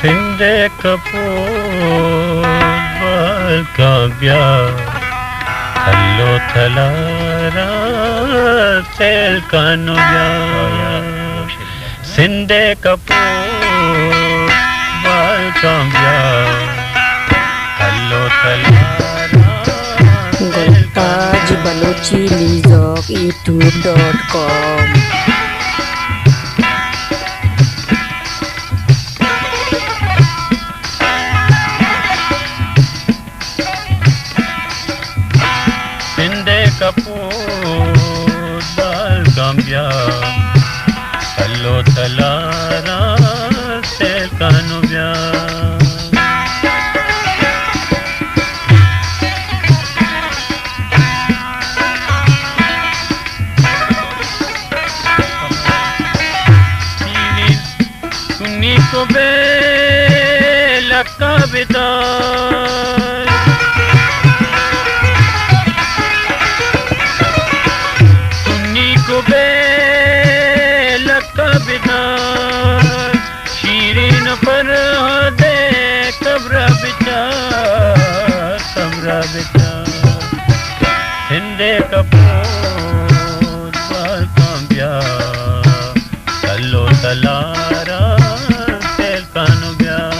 Finde Kapoor बाल का ब्याह थल्लो थलारा सेल कानो ब्याह सिंधे कपूर बाल का ब्याह थल्लो थलारा Golkaj Balochi Lizok youtube.com Kapoor बाल गम्या थल्लो थलारा सेल कानो ब्याह सुनी को बे लका बिदा शीरीन पर दे कब्र बिचा हिंदे कपूर बाल काम्या थल्लो तलारा सेल कानो ब्याह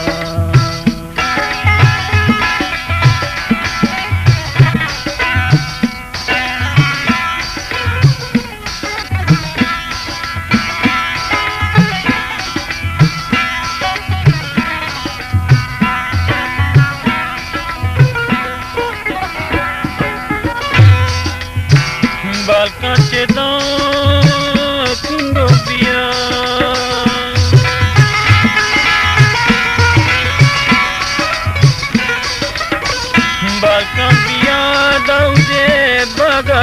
बालका चेदा कुंडो बिया बालका बिया दाऊदे बागा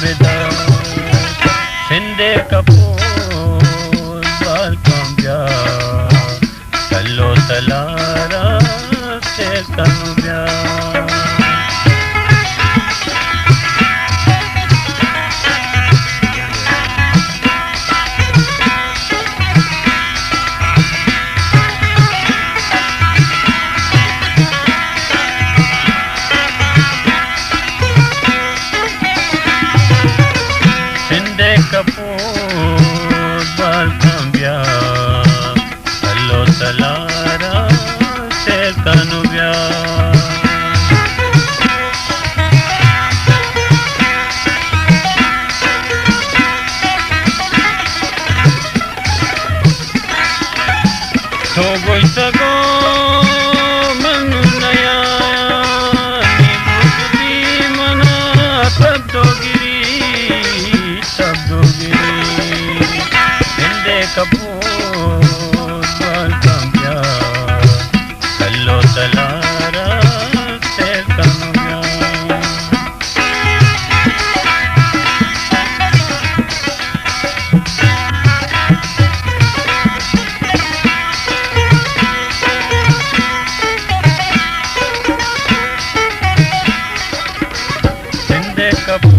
बिदा सिंधे कपूर बालका बिया थल्लो तलारा सेल कानो ब्याह कपूर बाल काम्या थल्लो तलारा सेल कानो ब्याह तो गोई सगो मनु नया निबुदी मना कपूर बाल काम्या थल्लो तलारा सेल कानो ब्याह सिंधे कपूर